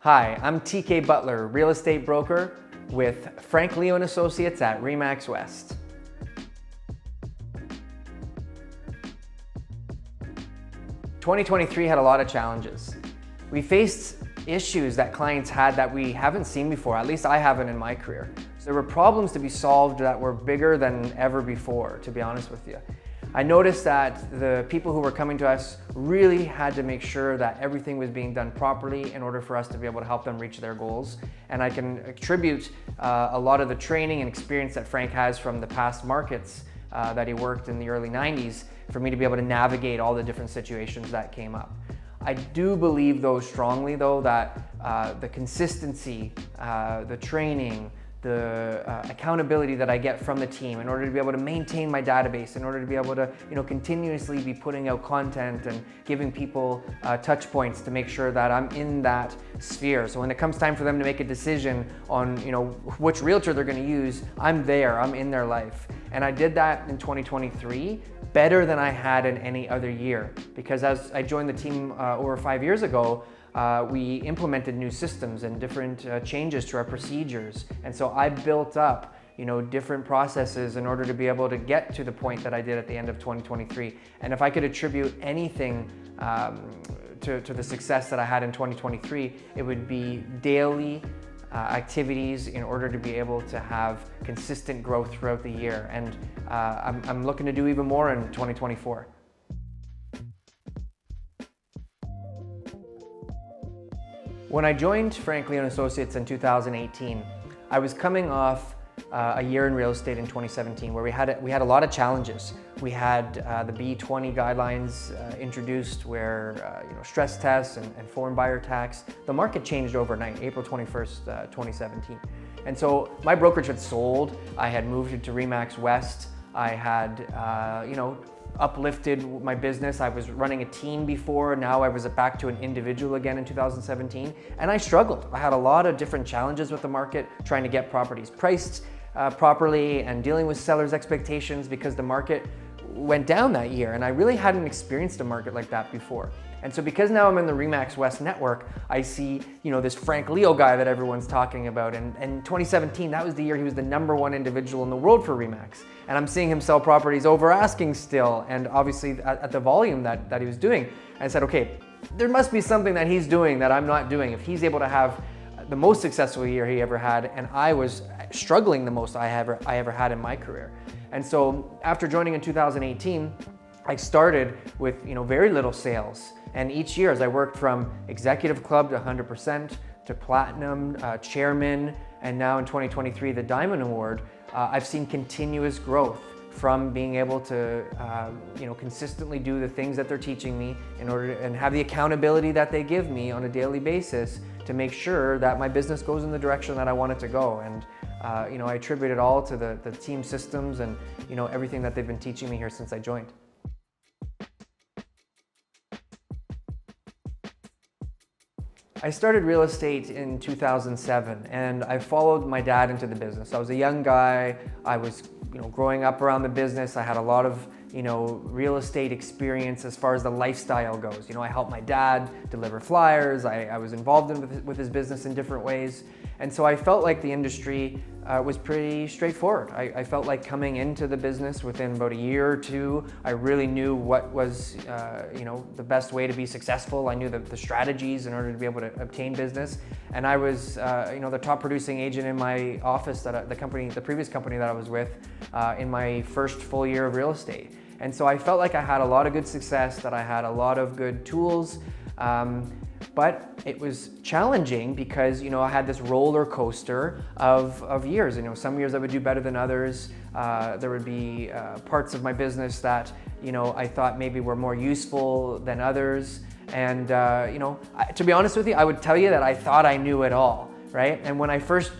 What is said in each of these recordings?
Hi, I'm TK Butler, real estate broker with Frank Leo and Associates at RE/MAX West. "2023 had a lot of challenges. We faced issues that clients had that we haven't seen before, at least I haven't in my career. So there were problems to be solved that were bigger than ever before, to be honest with you. I noticed that the people who were coming to us really had to make sure that everything was being done properly in order for us to be able to help them reach their goals. And I can attribute a lot of the training and experience that Frank has from the past markets that he worked in the early 90s for me to be able to navigate all the different situations that came up. I do believe though strongly though that the consistency, the training, the accountability that I get from the team in order to be able to maintain my database, in order to be able to continuously be putting out content and giving people touch points to make sure that I'm in that sphere. So when it comes time for them to make a decision on which realtor they're going to use, I'm there, I'm in their life. And I did that in 2023 better than I had in any other year, because as I joined the team over 5 years ago, we implemented new systems and different changes to our procedures. And so I built up different processes in order to be able to get to the point that I did at the end of 2023. And if I could attribute anything to the success that I had in 2023, it would be daily activities in order to be able to have consistent growth throughout the year. And I'm looking to do even more in 2024. When I joined Frank Leo & Associates in 2018, I was coming off a year in real estate in 2017 where we had a lot of challenges. We had the B20 guidelines introduced where stress tests and foreign buyer tax. The market changed overnight, April 21st, 2017. And so my brokerage had sold. I had moved into RE/MAX West. I had uplifted my business. I was running a team before. Now I was back to an individual again in 2017. And I struggled. I had a lot of different challenges with the market, trying to get properties priced properly and dealing with sellers' expectations because the market went down that year. And I really hadn't experienced a market like that before. And so because now I'm in the RE/MAX West network, I see, this Frank Leo guy that everyone's talking about. And in 2017, that was the year he was the #1 individual in the world for RE/MAX. And I'm seeing him sell properties over asking still, and obviously at the volume that he was doing. And I said, okay, there must be something that he's doing that I'm not doing. If he's able to have the most successful year he ever had, and I was struggling the most I ever had in my career. And so after joining in 2018, I started with very little sales. And each year as I worked from executive club to 100% to platinum, chairman, and now in 2023, the Diamond Award, I've seen continuous growth from being able to consistently do the things that they're teaching me and have the accountability that they give me on a daily basis to make sure that my business goes in the direction that I want it to go. And I attribute it all to the team systems and everything that they've been teaching me here since I joined. I started real estate in 2007 and I followed my dad into the business. I was a young guy. I was growing up around the business. I had a lot of real estate experience as far as the lifestyle goes. I helped my dad deliver flyers. I was involved with his business in different ways. And so I felt like the industry was pretty straightforward. I felt like coming into the business within about a year or two, I really knew what was the best way to be successful. I knew the strategies in order to be able to obtain business. And I was the top producing agent in my office, the previous company that I was with, in my first full year of real estate. And so I felt like I had a lot of good success, that I had a lot of good tools. But it was challenging because I had this roller coaster of years. Some years I would do better than others. There would be parts of my business that I thought maybe were more useful than others. And to be honest with you, I would tell you that I thought I knew it all. Right? And when I first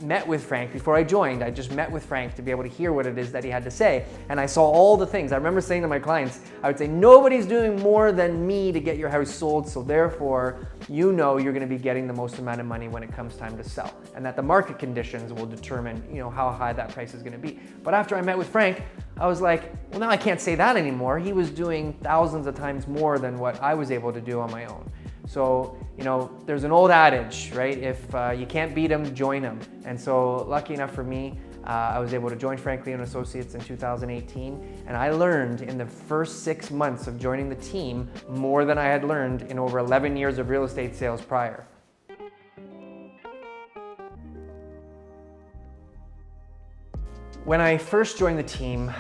met with Frank, before I joined, I just met with Frank to be able to hear what it is that he had to say. And I saw all the things. I remember saying to my clients, I would say, nobody's doing more than me to get your house sold. So therefore, you're going to be getting the most amount of money when it comes time to sell. And that the market conditions will determine, how high that price is going to be. But after I met with Frank, I was like, well, now I can't say that anymore. He was doing thousands of times more than what I was able to do on my own. So, there's an old adage, right? If you can't beat them, join them. And so lucky enough for me, I was able to join Frank Lee & Associates in 2018, and I learned in the first 6 months of joining the team more than I had learned in over 11 years of real estate sales prior. When I first joined the team,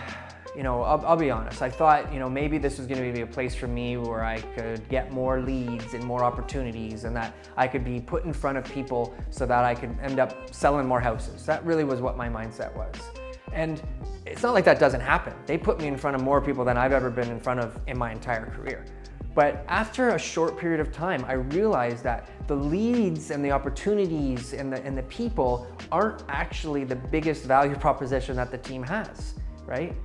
I'll be honest, I thought, maybe this was going to be a place for me where I could get more leads and more opportunities, and that I could be put in front of people so that I could end up selling more houses. That really was what my mindset was. And it's not like that doesn't happen. They put me in front of more people than I've ever been in front of in my entire career. But after a short period of time, I realized that the leads and the opportunities and the people aren't actually the biggest value proposition that the team has, right?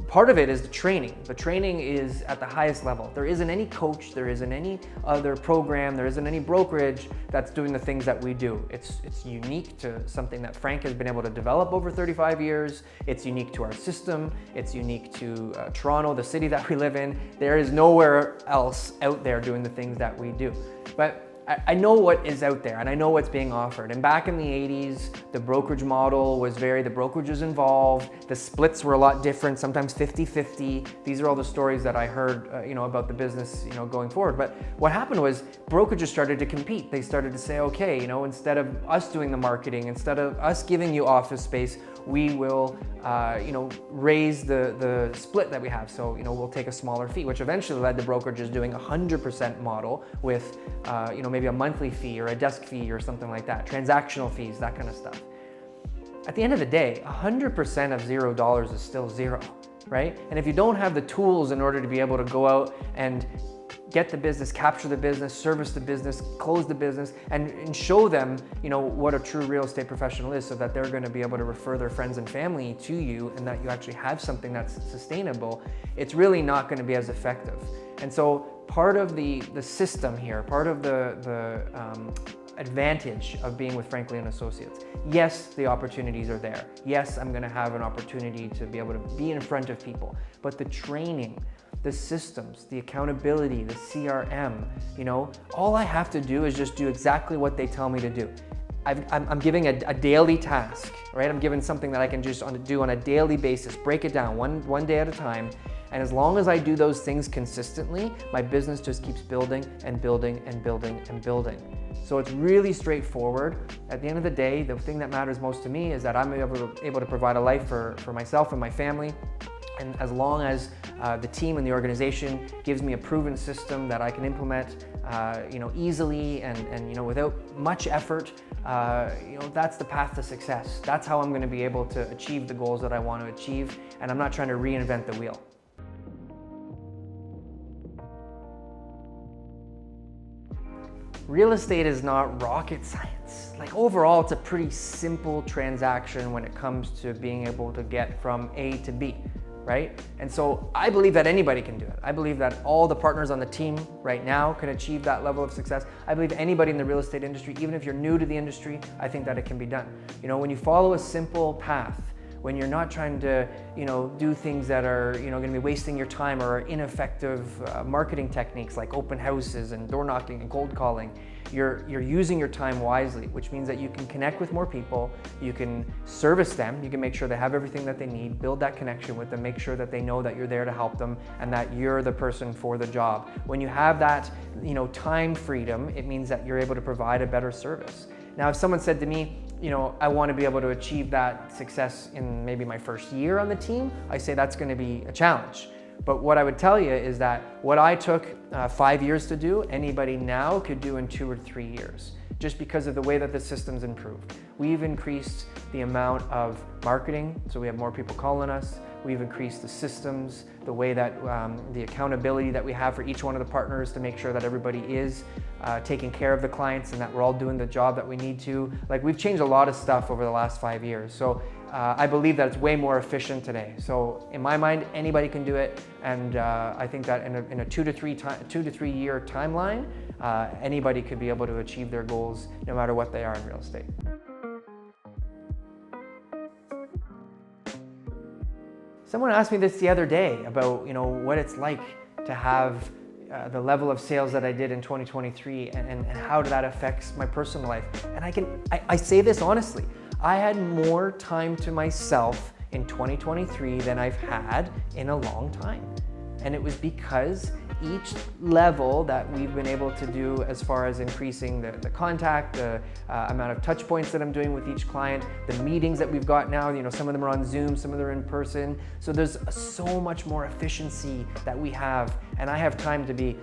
Part of it is the training. The training is at the highest level. There isn't any coach, there isn't any other program, there isn't any brokerage that's doing the things that we do. It's unique to something that Frank has been able to develop over 35 years. It's unique to our system. It's unique to Toronto, the city that we live in. There is nowhere else out there doing the things that we do. But I know what is out there and I know what's being offered. And back in the 80s, the brokerage model was the brokerage was involved. The splits were a lot different, sometimes 50-50. These are all the stories that I heard, about the business, going forward. But what happened was brokerages started to compete. They started to say, okay, instead of us doing the marketing, instead of us giving you office space, we will, raise the split that we have. So, we'll take a smaller fee, which eventually led to brokerages doing a 100% model with, maybe a monthly fee or a desk fee or something like that, transactional fees, that kind of stuff. At the end of the day, 100% of $0 is still zero, right? And if you don't have the tools in order to be able to go out and get the business, capture the business, service the business, close the business, and show them, what a true real estate professional is, so that they're going to be able to refer their friends and family to you, and that you actually have something that's sustainable, it's really not going to be as effective. And so part of the system here, part of the advantage of being with Frank Lee & Associates, yes, the opportunities are there. Yes, I'm going to have an opportunity to be able to be in front of people, but the training, the systems, the accountability, the CRM, all I have to do is just do exactly what they tell me to do. I'm giving a daily task, right? I'm given something that I can just do on a daily basis, break it down one day at a time. And as long as I do those things consistently, my business just keeps building and building and building and building. So it's really straightforward. At the end of the day, the thing that matters most to me is that I'm able to provide a life for myself and my family. And as long as the team and the organization gives me a proven system that I can implement, easily and without much effort, that's the path to success. That's how I'm going to be able to achieve the goals that I want to achieve, and I'm not trying to reinvent the wheel. Real estate is not rocket science. Like overall, it's a pretty simple transaction when it comes to being able to get from A to B, right? And so I believe that anybody can do it. I believe that all the partners on the team right now can achieve that level of success. I believe anybody in the real estate industry, even if you're new to the industry, I think that it can be done. When you follow a simple path, when you're not trying to, do things that are, going to be wasting your time, or ineffective marketing techniques like open houses and door knocking and cold calling, you're using your time wisely, which means that you can connect with more people, you can service them, you can make sure they have everything that they need, build that connection with them, make sure that they know that you're there to help them and that you're the person for the job. When you have that, time freedom, it means that you're able to provide a better service. Now, if someone said to me, I want to be able to achieve that success in maybe my first year on the team, I say that's going to be a challenge. But what I would tell you is that what I took 5 years to do, anybody now could do in 2 or 3 years, just because of the way that the system's improved. We've increased the amount of marketing, so we have more people calling us. We've increased the systems, the way that the accountability that we have for each one of the partners to make sure that everybody is taking care of the clients and that we're all doing the job that we need to. Like, we've changed a lot of stuff over the last 5 years. So I believe that it's way more efficient today. So in my mind, anybody can do it. And I think that in a 2 to 3 year timeline, anybody could be able to achieve their goals no matter what they are in real estate. Someone asked me this the other day about, what it's like to have, the level of sales that I did in 2023 and how that affects my personal life. And I say this honestly, I had more time to myself in 2023 than I've had in a long time. And it was because each level that we've been able to do as far as increasing the contact, the amount of touch points that I'm doing with each client, the meetings that we've got now, some of them are on Zoom, some of them are in person. So there's so much more efficiency that we have. And I have time to be,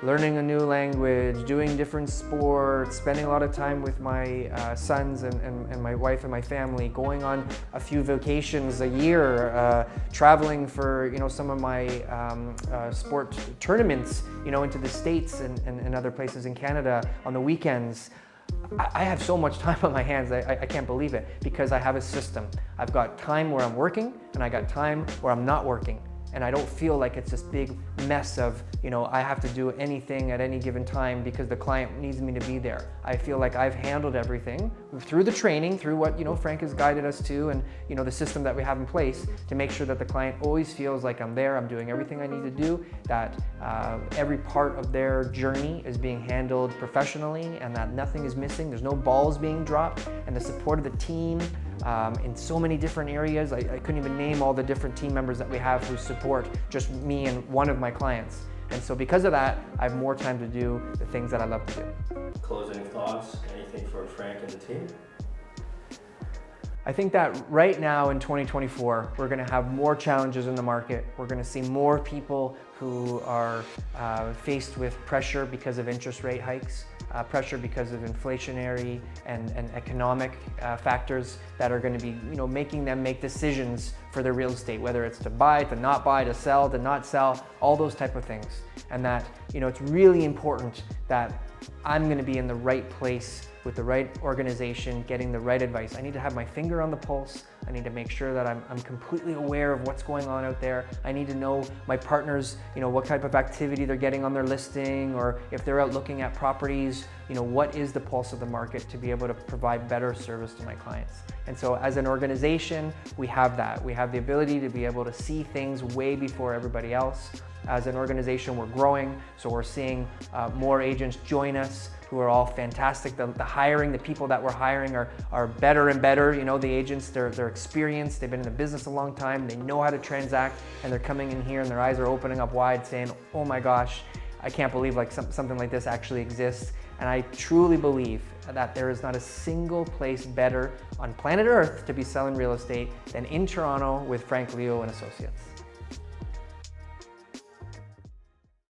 learning a new language, doing different sports, spending a lot of time with my sons and my wife and my family, going on a few vacations a year, traveling for, some of my sport tournaments, into the States and other places in Canada on the weekends. I have so much time on my hands, I can't believe it, because I have a system. I've got time where I'm working and I got time where I'm not working. And I don't feel like it's this big mess of, I have to do anything at any given time because the client needs me to be there. I feel like I've handled everything through the training, through what, Frank has guided us to, and, the system that we have in place to make sure that the client always feels like I'm there, I'm doing everything I need to do, that every part of their journey is being handled professionally and that nothing is missing, there's no balls being dropped, and the support of the team in so many different areas. I couldn't even name all the different team members that we have who support just me and one of my clients. And so because of that, I have more time to do the things that I love to do. Closing thoughts, anything for Frank and the team? I think that right now in 2024, we're going to have more challenges in the market. We're going to see more people who are faced with pressure because of interest rate hikes, pressure because of inflationary and economic factors that are going to be, making them make decisions for their real estate, whether it's to buy, to not buy, to sell, to not sell, all those type of things. And that, it's really important that I'm going to be in the right place with the right organization, getting the right advice. I need to have my finger on the pulse. I need to make sure that I'm completely aware of what's going on out there. I need to know my partners, what type of activity they're getting on their listing, or if they're out looking at properties, what is the pulse of the market to be able to provide better service to my clients. And so as an organization, we have that. We have the ability to be able to see things way before everybody else. As an organization, we're growing, so we're seeing more agents join us who are all fantastic. The hiring, the people that we're hiring are better and better. The agents, they're experienced, they've been in the business a long time, they know how to transact, and they're coming in here and their eyes are opening up wide saying, oh my gosh, I can't believe something like this actually exists. And I truly believe that there is not a single place better on planet Earth to be selling real estate than in Toronto with Frank, Leo and Associates.